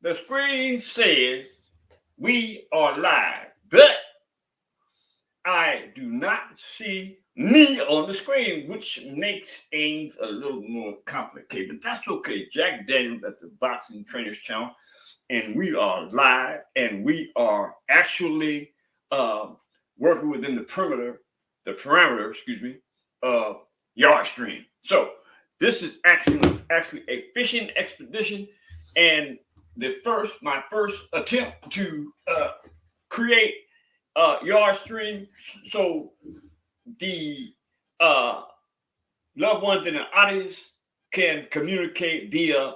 The screen says we are live, but I do not see me on the screen, which makes things a little more complicated. But that's okay. Jack Daniels at the Boxing Trainers Channel, and we are live, and we are actually uh, working within the parameter, excuse me, of Yard Stream. So this is actually a fishing expedition, and my first attempt to create Yard Stream, so the uh, loved ones in the audience can communicate via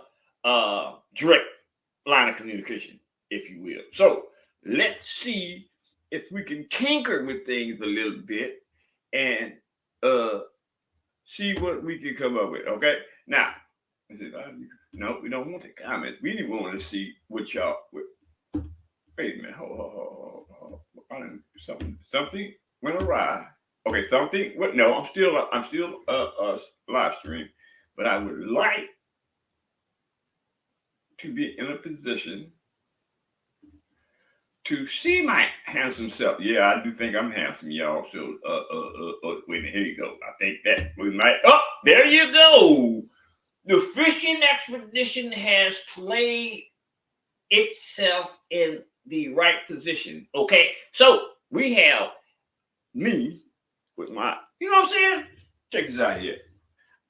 direct line of communication, if you will. So let's see if we can tinker with things a little bit and uh, see what we can come up with. Okay, now no, we don't want the comments. We didn't want to see what y'all. Wait a minute, hold. I didn't, something went awry. Okay, something. What? No, I'm still live stream, but I would like to be in a position to see my handsome self. Yeah, I do think I'm handsome, y'all. So, wait a minute, here you go. I think that we might. Oh, there you go. The fishing expedition has played itself in the right position. Okay, so we have me with my, you know what I'm saying? Check this out here.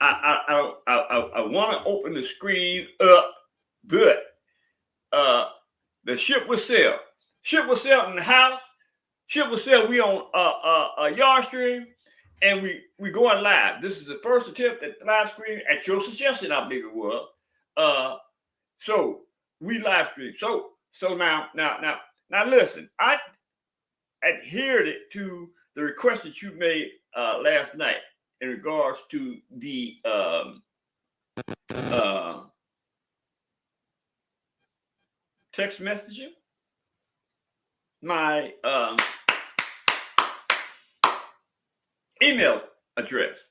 I want to open the screen up, but the ship will sail. Ship will sail in the house. Ship will sail. We on a Yard Stream, and we going live. This is the first attempt at the live stream at your suggestion, I believe it was. So we live stream. So now listen. I adhered it to the request that you made last night in regards to the uh, text messaging. My email address.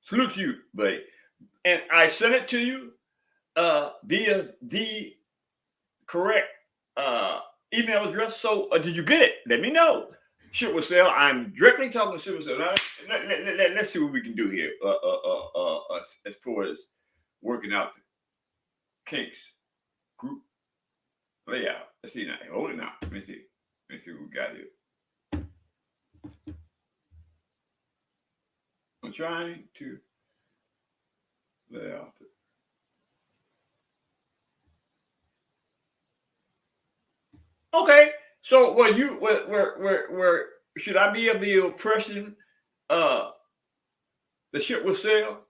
Salute to you, buddy. And I sent it to you via the correct email address. So did you get it? Let me know. Shit will sell. I'm directly talking to Shit will sell. Now, let's see what we can do here as far as working out the kinks. Group layout. Let's see now. Hold it now. Let me see what we got here. I'm trying to lay out it. Okay. So where should I be of the impression the ship will sail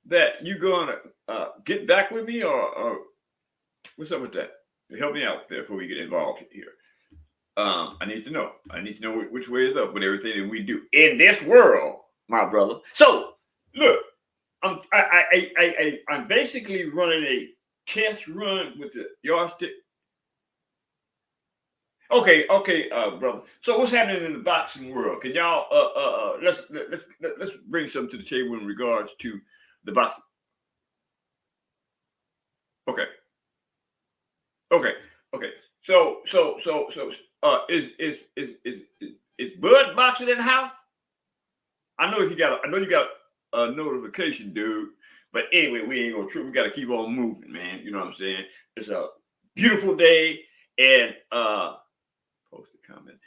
that you gonna get back with me or what's up with that? Help me out there before we get involved here. I need to know. I need to know which way is up with everything that we do in this world, my brother. So look, I'm basically running a test run with the yardstick. Okay, brother. So what's happening in the boxing world? Can y'all let's bring something to the table in regards to the boxing. Okay, okay. So is Bud boxing in the house? I know you got a notification, dude. But anyway, we ain't gonna trip. We gotta keep on moving, man. You know what I'm saying? It's a beautiful day, and post a comment.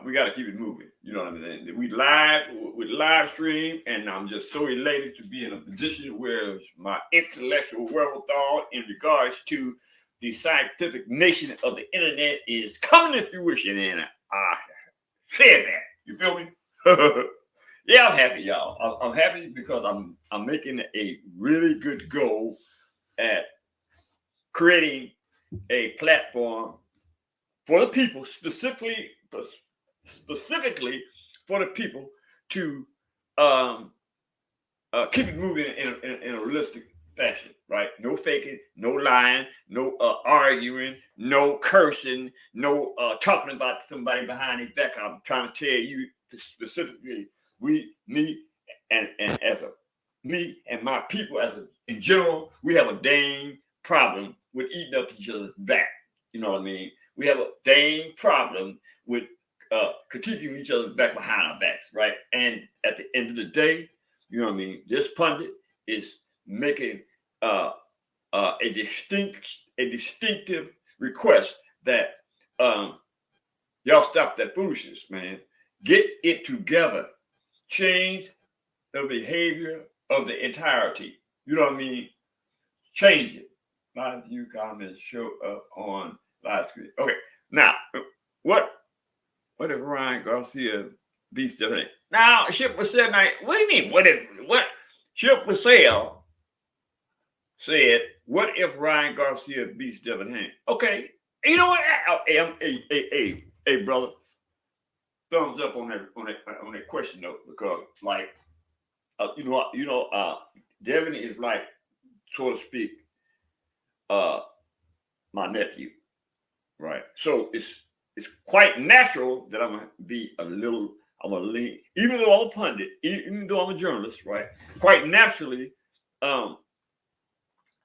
We got to keep it moving. You know what I'm saying? We live stream, and I'm just so elated to be in a position where my intellectual wherewithal in regards to the scientific nation of the internet is coming to fruition. And I said that. You feel me? Yeah, I'm happy, y'all. I'm happy because I'm making a really good goal at creating a platform for the people, specifically for the people to keep it moving in a realistic fashion, right? No faking, no lying, no arguing, no cursing, no talking about somebody behind their back. I'm trying to tell you specifically, me and as a me and my people in general, we have a dang problem with eating up each other's back. You know what I mean? We have a dang problem with critiquing each other's back behind our backs, right? And at the end of the day, you know what I mean? This pundit is making a distinctive request that y'all stop that foolishness, man. Get it together. Change the behavior of the entirety. You know what I mean? Change it. A lot of you comments show up on live screen. Okay, now what if Ryan Garcia beats Devin? Now Chip Vassell, what do you mean? What Chip Vassell said? What if Ryan Garcia beats Devin Haney? Okay, you know what? Hey, brother, thumbs up on that question though, because like Devin is like, so to speak, my nephew, right? So it's quite natural that I'm gonna lean, even though I'm a pundit, even though I'm a journalist, right? Quite naturally, I'm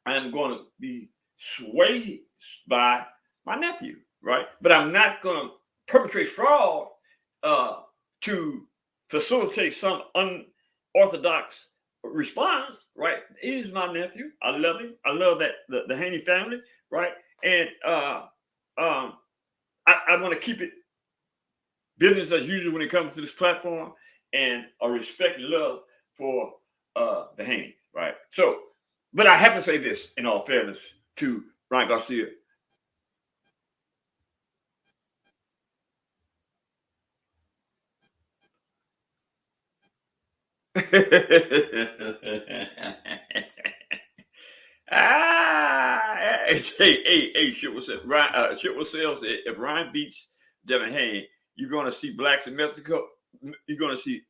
going to be swayed by my nephew, right? But I'm not going to perpetrate fraud to facilitate some unorthodox response, right? He's my nephew. I love him. I love that the Haney family, right? And I want to keep it business as usual when it comes to this platform, and a respect and love for the Haney, right? So, but I have to say this in all fairness to Ryan Garcia. Shit was said. Shit was said. If Ryan beats Devin Haney, you're gonna see blacks in Mexico. You're gonna see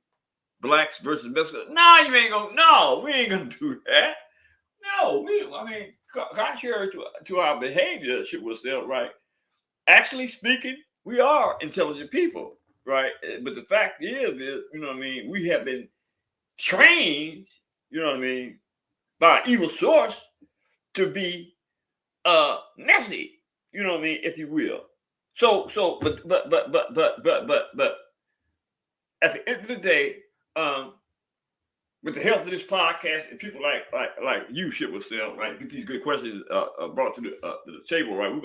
blacks versus Mexico. No, you ain't gonna. No, we ain't gonna do that. No, contrary to our behavior, shit was said, right? Actually speaking, we are intelligent people, right? But the fact is, you know what I mean, we have been trained, you know what I mean, by an evil source to be messy, you know what I mean, if you will. But at the end of the day, with the health of this podcast and people like you, shit will sell, right? Get these good questions brought to the table, right? We're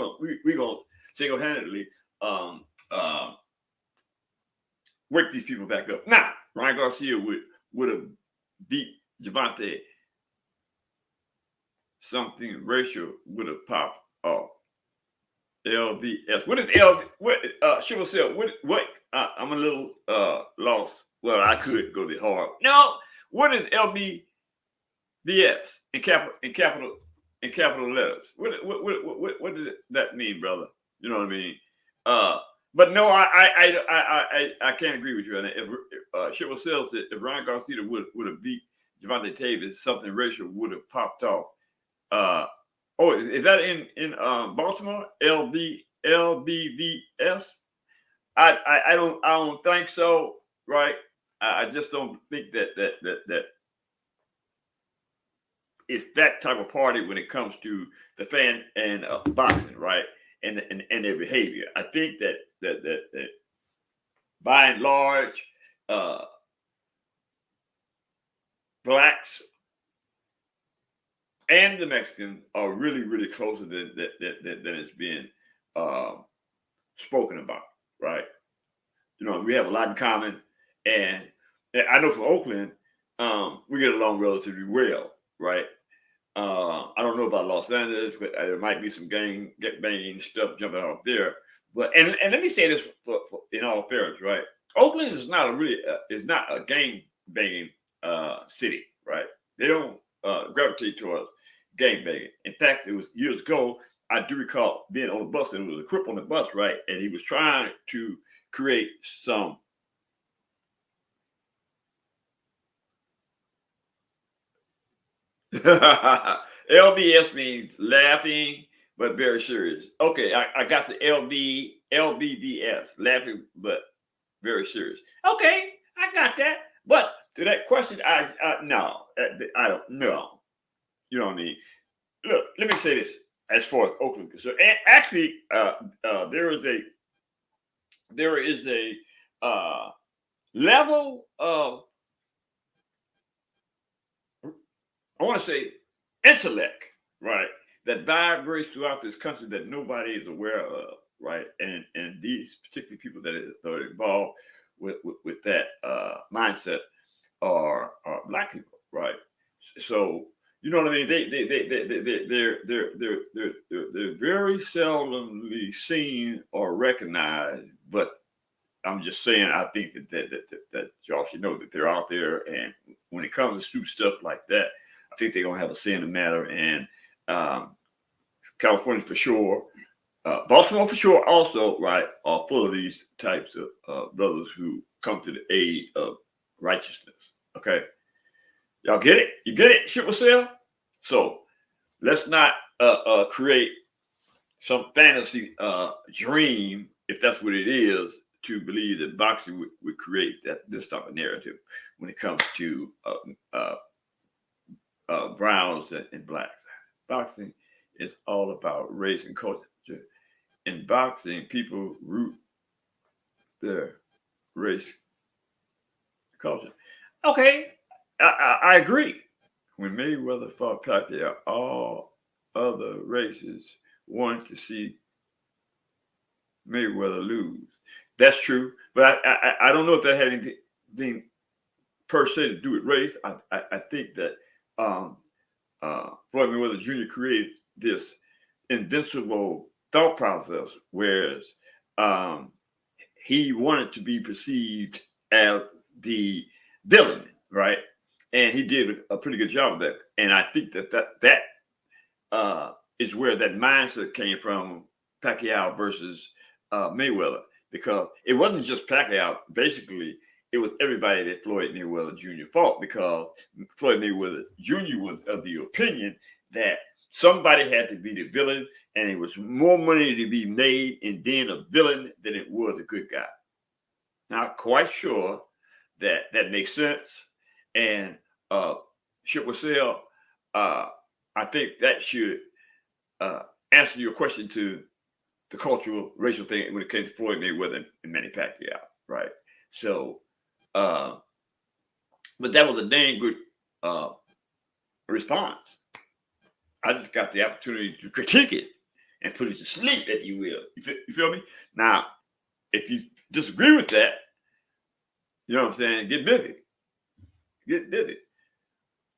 gonna single-handedly wake these people back up. Now, Ryan Garcia would have beat Gervonta. Something racial would have popped off. LVS. What is Shit will sell? What? I'm a little lost. Well, I could go the hard. No. What is LBDS in capital letters? What does that mean, brother? You know what I mean? But no, I can't agree with you on that. If Shit will sell said if Ryan Garcia would have beat Gervonta Davis, something racial would have popped off. Is that in Baltimore? LBVS? I don't think so, right? I just don't think that it's that type of party when it comes to the fan and boxing, right? And their behavior. I think that by and large, blacks and the Mexicans are really, really closer than it's being spoken about, right? You know, we have a lot in common, and I know from Oakland, we get along relatively well, right? I don't know about Los Angeles, but there might be some gang banging stuff jumping out there. But and let me say this for in all fairness, right? Oakland is not a gang banging city, right? They don't gravitate towards gang banging. In fact, it was years ago. I do recall being on the bus, and there was a crip on the bus, right? And he was trying to create some LBS means laughing but very serious. Okay, I got the LBDS, laughing but very serious. Okay, I got that. But to that question, no, I don't know. You know what I mean? Look, let me say this. as far as Oakland is concerned. And actually, there is a level of, I want to say, intellect, right, that vibrates throughout this country that nobody is aware of, right? And these particular people that are involved with that mindset are Black people, right? So you know what I mean? They're very seldomly seen or recognized, but I'm just saying, I think that y'all should know that they're out there, and when it comes to stuff like that, I think they're gonna have a say in the matter. And um, California for sure, Baltimore for sure, also, right, are full of these types of brothers who come to the aid of righteousness. Okay, y'all get it? You get it, Ship Sale? So let's not create some fantasy dream, if that's what it is, to believe that boxing would create this type of narrative when it comes to browns and blacks. Boxing is all about race and culture. In boxing, people root their race culture. Okay, I agree. When Mayweather fought Pacquiao, all other races wanted to see Mayweather lose. That's true, but I don't know if that had anything per se to do with race. I think that Floyd Mayweather Jr. created this invincible thought process, whereas he wanted to be perceived as the villain, right? And he did a pretty good job of that. And I think that is where that mindset came from, Pacquiao versus Mayweather, because it wasn't just Pacquiao. Basically, it was everybody that Floyd Mayweather Jr. fought, because Floyd Mayweather Jr. was of the opinion that somebody had to be the villain, and it was more money to be made in being a villain than it was a good guy. Not quite sure that that makes sense. And Chip Wassell, I think that should answer your question to the cultural, racial thing when it came to Floyd Mayweather and Manny Pacquiao, right? So, but that was a dang good response. I just got the opportunity to critique it and put it to sleep, if you will. You feel me? Now, if you disagree with that, you know what I'm saying, get busy. Get busy.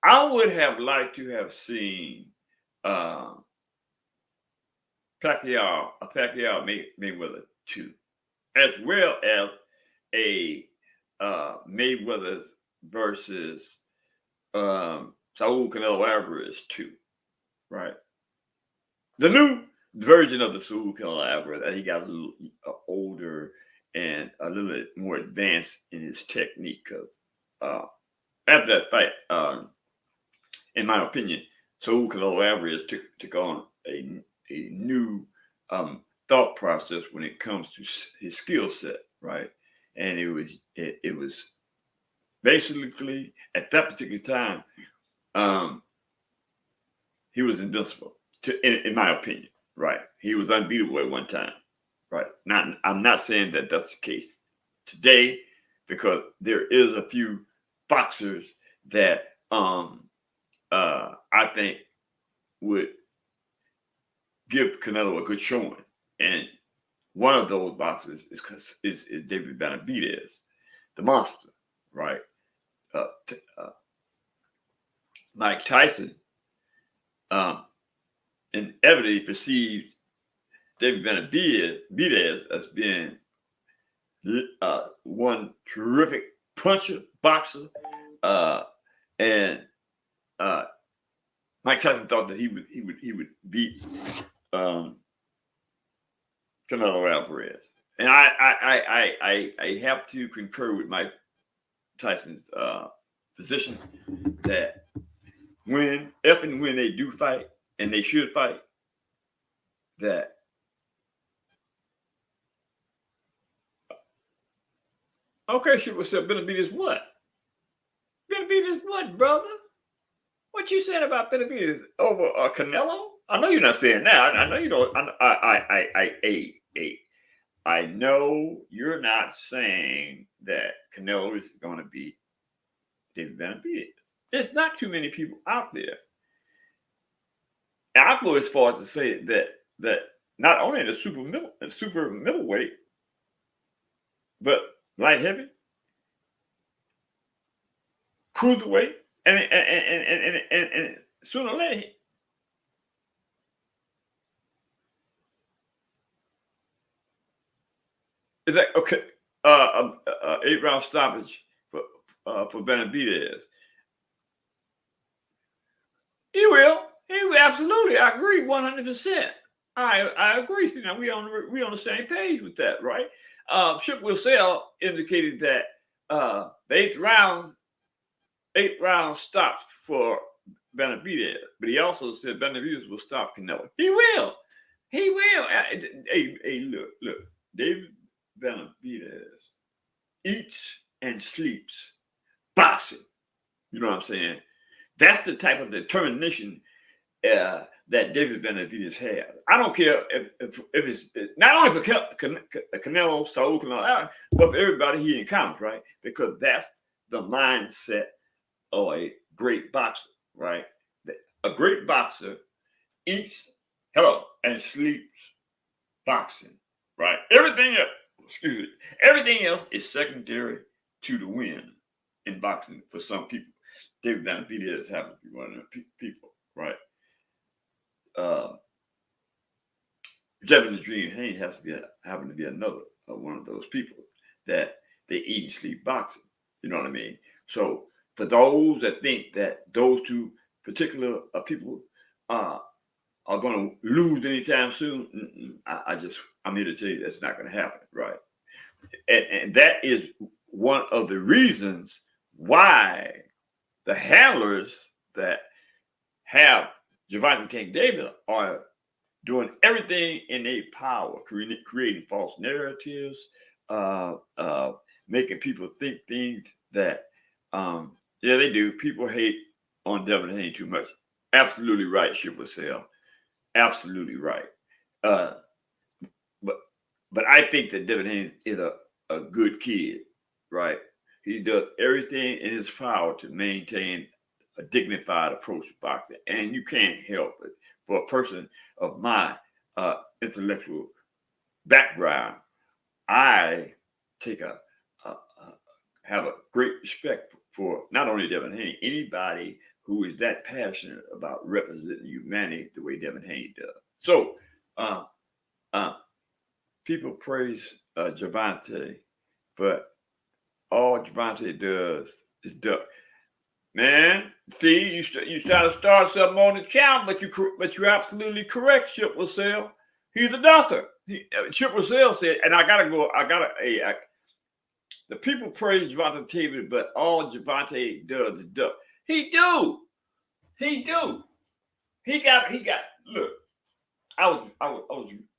I would have liked to have seen Pacquiao Mayweather 2, as well as a Mayweather versus Saul Canelo Alvarez 2, right? The new version of the Saul Canelo Alvarez, that he got a little older and a little bit more advanced in his technique, because after that fight, in my opinion, Saul Canelo Alvarez took on a new thought process when it comes to his skill set, right? And it was basically, at that particular time, he was invincible, in my opinion, right? He was unbeatable at one time, right? I'm not saying that that's the case today, because there is a few boxers that I think would give Canelo a good showing, and one of those boxers is David Benavidez, the monster, right? Mike Tyson inevitably perceived David Benavidez as being one terrific puncher, boxer, and Mike Tyson thought that he would beat Canelo Alvarez, and I have to concur with Mike Tyson's position that if and when they do fight, and they should fight, that okay, shit, what's up? Benavidez what? Benavidez what, brother? What you said about Benavidez over Canelo? I know you're not saying that. I know you don't. I know you're not saying that Canelo is going to beat David Benavidez. There's not too many people out there. And I go as far as to say that not only in the super middleweight, but light heavy, cruiserweight, and sooner or later, is that okay? 8-round stoppage for Benavidez. He will. He will absolutely. I agree 100%. I agree. See, now we on the same page with that, right? Chip Wissell indicated that the eight rounds stopped for Benavidez, but he also said Benavidez will stop Canelo. He will. He will. Hey, look. David Benavidez eats and sleeps boxing. You know what I'm saying? That's the type of determination that David Benavidez has. I don't care if it's not only for Canelo, Saul Canelo, but for everybody he encounters, right? Because that's the mindset of a great boxer, right? A great boxer eats, and sleeps boxing, right? Everything else is secondary to the win in boxing for some people. David Benavidez happens to be one of them people, right? Kevin the Dream Haynes happen to be another one of those people that they eat and sleep boxing. You know what I mean? So for those that think that those two particular people are going to lose anytime soon, I'm here to tell you that's not going to happen, right? And that is one of the reasons why the handlers that have Gervonta Tank Davis are doing everything in their power, creating false narratives, making people think things that, they do. People hate on Devin Haney too much. Absolutely right, Chip Wissell. Absolutely right. But I think that Devin Haney is a good kid, right? He does everything in his power to maintain a dignified approach to boxing, and you can't help it. For a person of my intellectual background, I have a great respect for not only Devin Haney, anybody who is that passionate about representing humanity the way Devin Haney does. So, people praise Gervonta, but all Gervonta does is duck. Man, see, you try to start something on the channel, but you're absolutely correct, Chip Wissell. He's a ducker. Chip Wissell said, and the people praise Gervonta Davis, but all Gervonta does is duck. He do. Look, I was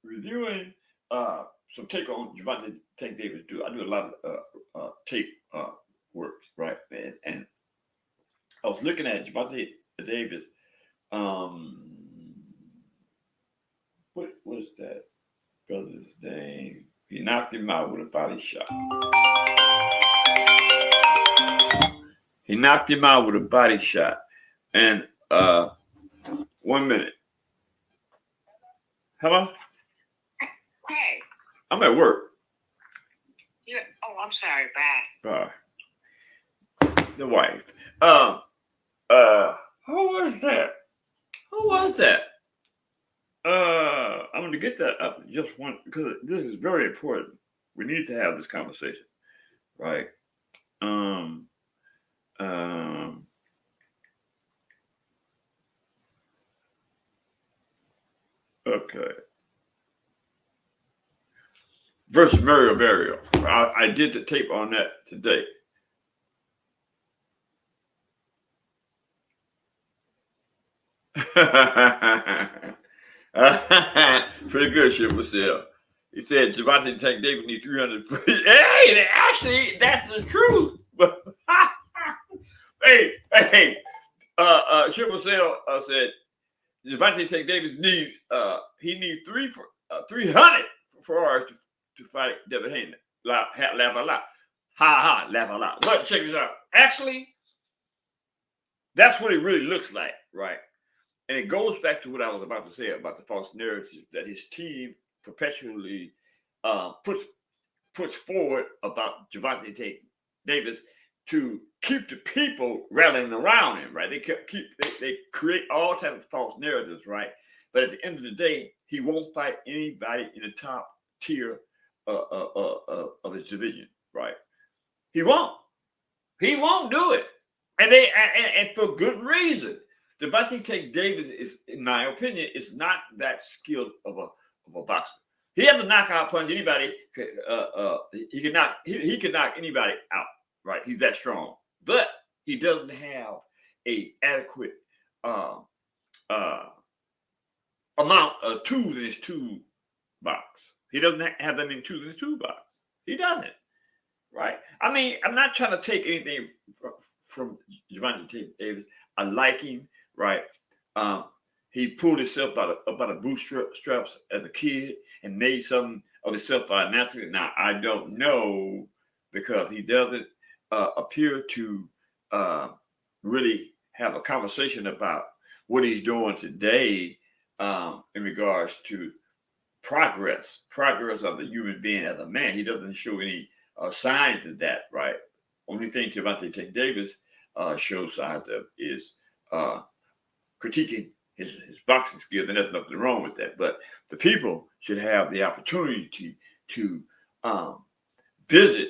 reviewing some take on Gervonta Tank Davis. I do a lot of tape work, right? And I was looking at Gervonta Davis. What was that brother's name? He knocked him out with a body shot. And 1 minute. Hello? Hey. I'm at work. I'm sorry. Bye. The wife. Who was that? I'm going to get that up just one, because this is very important. We need to have this conversation, right? Okay. Versus Mario Barrio. I did the tape on that today. Pretty good, Chip Wissell. He said Gervonta Tank Davis needs 300. Hey, actually, that's the truth. hey, Chip Wissell said Gervonta Tank Davis needs 300 for to fight Devin Haney. Laugh a lot. Ha ha, laugh a lot. But check this out. Actually, that's what it really looks like, right? And it goes back to what I was about to say about the false narrative that his team perpetually puts forward about Gervonta Tank Davis to keep the people rallying around him, right? They create all types of false narratives, right? But at the end of the day, he won't fight anybody in the top tier of his division, right? He won't. He won't do it, and for good reason. Gervonta Tank Davis is, in my opinion, is not that skilled of a boxer. He has a knockout punch. Anybody, he can knock anybody out. Right, he's that strong, but he doesn't have a adequate amount of tools in his toolbox. He doesn't have that many tools in his toolbox. He doesn't. Right. I mean, I'm not trying to take anything from Gervonta Tank Davis. I like him. Right. He pulled himself out of the bootstraps as a kid and made something of himself financially. Now I don't know because he doesn't appear to really have a conversation about what he's doing today in regards to progress of the human being as a man. He doesn't show any signs of that, right? Only thing Gervonta Tank Davis shows signs of is critiquing his boxing skills, and there's nothing wrong with that. But the people should have the opportunity to visit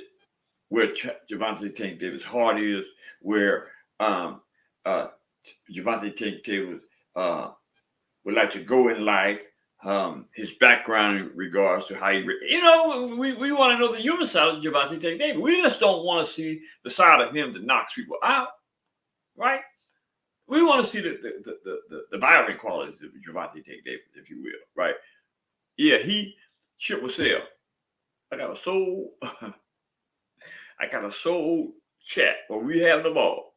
where Gervonta Tank Davis' heart is, where Gervonta Tank Davis would like to go in life, his background in regards to how he, we want to know the human side of Gervonta Tank Davis. We just don't want to see the side of him that knocks people out, right? We want to see the violent qualities of Gervonta Tank Davis, if you will, right? Yeah, shit will sell. I got a soul chat where we have the ball.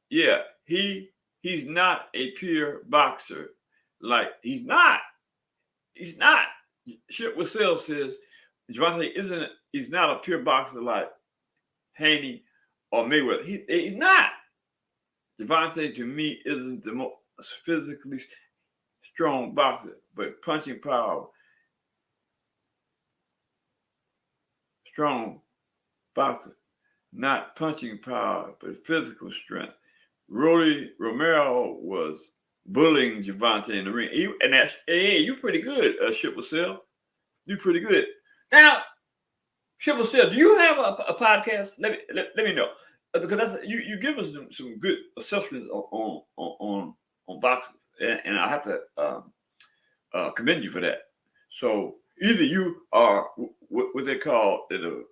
Yeah, he's not a pure boxer. Like he's not. Shit will sell says Gervonta he's not a pure boxer like Haney or Mayweather. He's not. Gervonta, to me, isn't the most physically strong boxer, but punching power. Strong boxer, not punching power, but physical strength. Rolly Romero was bullying Gervonta in the ring. You're pretty good, Ship Sell. You're pretty good. Now, Ship Sell, do you have a podcast? Let me know. Because you give us some good assessments on boxing, and I have to commend you for that. So either you are what they call a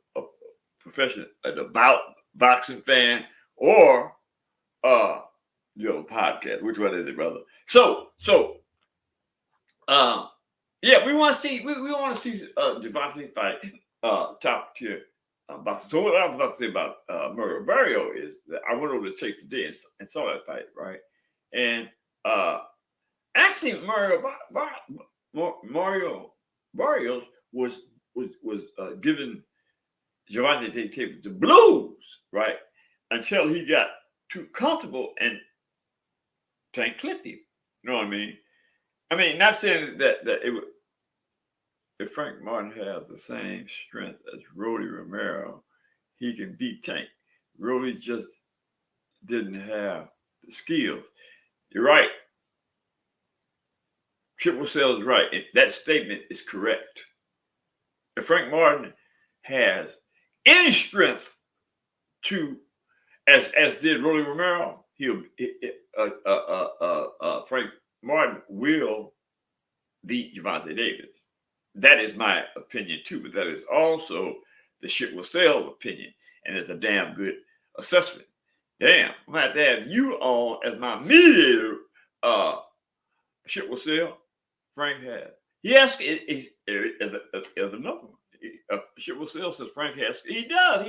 professional, an about boxing fan, or you have a podcast. Which one is it, brother? So yeah, we want to see Gervonta fight top tier. So what I was about to say about Mario Barrio is that I went over to Chase today and saw that fight, right? And actually, Mario Barrios was giving Gervonta Tank Davis the blues, right? Until he got too comfortable and Tank clipped him. You know what I mean? I mean, not saying that it would. If Frank Martin has the same strength as Rolly Romero, he can beat Tank. Rolly just didn't have the skills. You're right. Triple Cell is right. That statement is correct. If Frank Martin has any strength to, as did Rolly Romero, Frank Martin will beat Gervonta Davis. That is my opinion too, but that is also the Shit Will Sell's opinion, and it's a damn good assessment. Damn, I'm going to have to have you on as my mediator. Shit Will Sell. Frank has. He asked as another one. Shit Will Sell says Frank has. He does.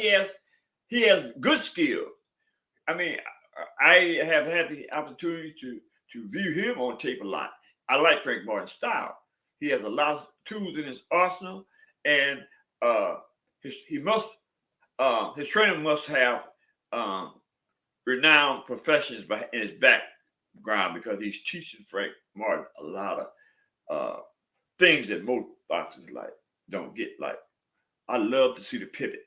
He has good skill. I mean, I have had the opportunity to to view him on tape a lot. I like Frank Martin's style. He has a lot of tools in his arsenal, and his trainer must have renowned professions in his background, because he's teaching Frank Martin a lot of things that most boxers don't get. Like, I love to see the pivot,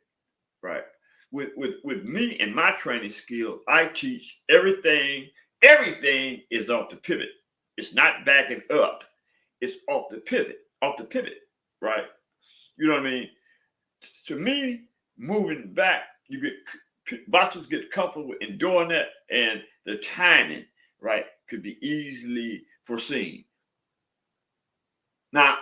right? With me and my training skill, I teach everything. Everything is off the pivot. It's not backing up. It's off the pivot, right? You know what I mean? To me, moving back, boxers get comfortable in doing that, and the timing, right, could be easily foreseen. Now,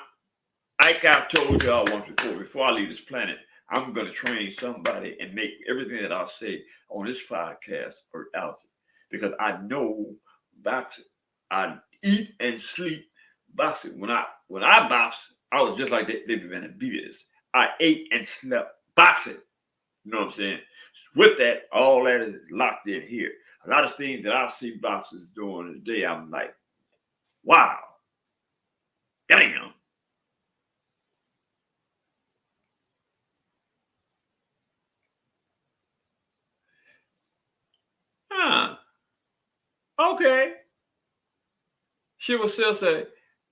like I've told y'all once before I leave this planet, I'm going to train somebody and make everything that I say on this podcast a reality, because I know boxing. I eat and sleep boxing. When I boxed, I was just like David Benavidez. I ate and slept boxing. You know what I'm saying? With that, all that is locked in here. A lot of things that I see boxers doing today, I'm like, wow, damn. Okay. She will still say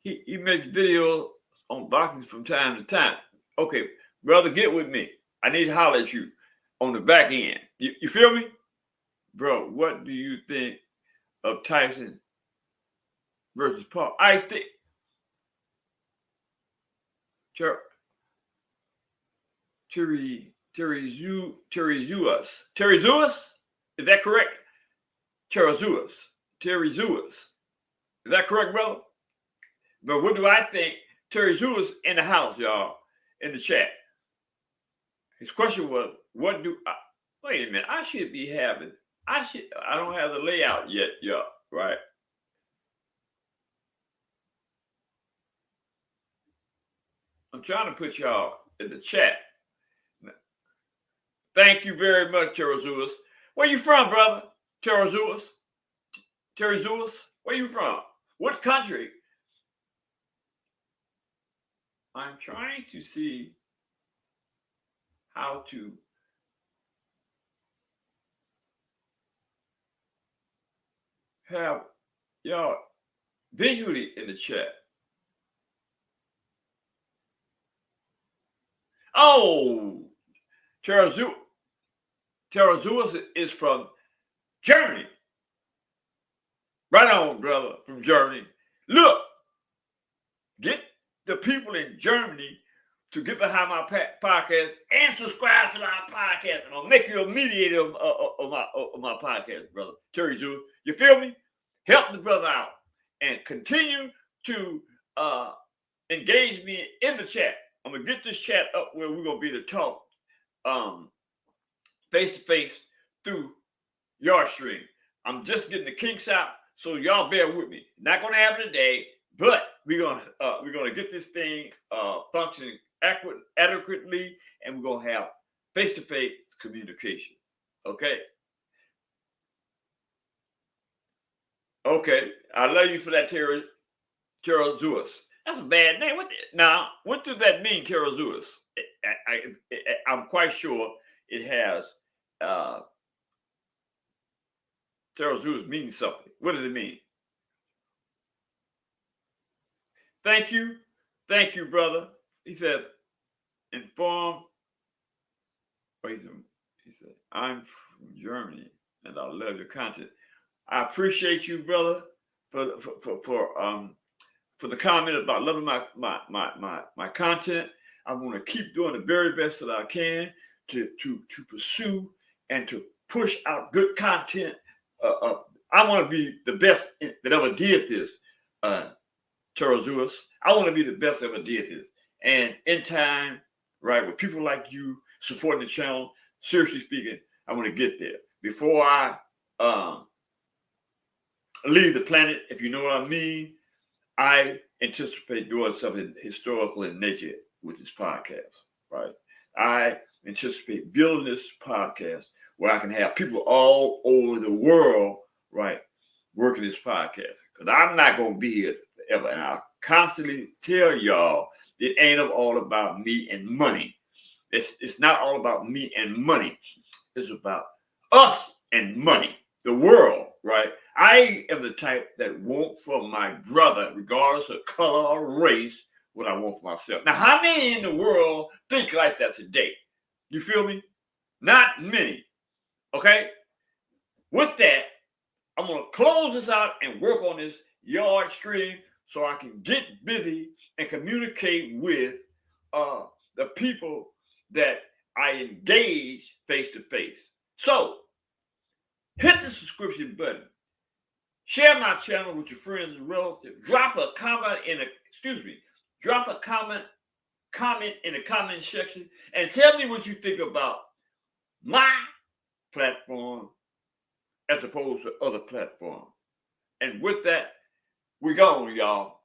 he makes videos on boxing from time to time. Okay, brother, get with me. I need to holler at you on the back end. You feel me? Bro, what do you think of Tyson versus Paul? I think Terry Zeuss. Is that correct? Terry Zeuss. Is that correct, brother? But what do I think? Terry Zeuss in the house, y'all, in the chat. His question was, what do I, wait a minute, I don't have the layout yet, y'all, right? I'm trying to put y'all in the chat. Thank you very much, Terry Zeuss. Where you from, brother? Terry Zeuss? Where you from? What country? I'm trying to see how to have y'all visually in the chat. Oh, Terry Zeuss is from Germany. Right on, brother, from Germany. Look, get the people in Germany to get behind my podcast and subscribe to my podcast. I'm gonna make you a mediator of my podcast, brother. Terry Zeuss, you feel me? Help the brother out and continue to engage me in the chat. I'm gonna get this chat up where we're gonna be able to talk face to face through your stream. I'm just getting the kinks out, so y'all bear with me. Not gonna happen today, but we're gonna get this thing functioning adequately, and we're gonna have face-to-face communication. Okay. Okay. I love you for that, Terry Zeuss. That's a bad name. What does that mean, Terry Zeuss? I'm quite sure it has. Terry Zeuss means something. What does it mean? Thank you, brother. He said, inform. He said, I'm from Germany and I love your content. I appreciate you, brother, for the comment about loving my content. I'm going to keep doing the very best that I can to pursue and to push out good content. I want to be the best that ever did this, Terry Zeuss. I want to be the best that ever did this. And in time, right, with people like you supporting the channel, seriously speaking, I want to get there. Before I leave the planet, if you know what I mean, I anticipate doing something historical in nature with this podcast, right? I anticipate building this podcast where I can have people all over the world, right, working this podcast. because I'm not going to be here forever. And I constantly tell y'all, it ain't all about me and money. It's not all about me and money. It's about us and money, the world, right? I am the type that want from my brother, regardless of color or race, what I want for myself. Now, how many in the world think like that today? You feel me? Not many. Okay? With that, I'm going to close this out and work on this yard stream so I can get busy and communicate with the people that I engage face to face. So, hit the subscription button. Share my channel with your friends and relatives. Drop a comment in the comment section and tell me what you think about my platform as opposed to other platforms. And with that, we're gone, y'all.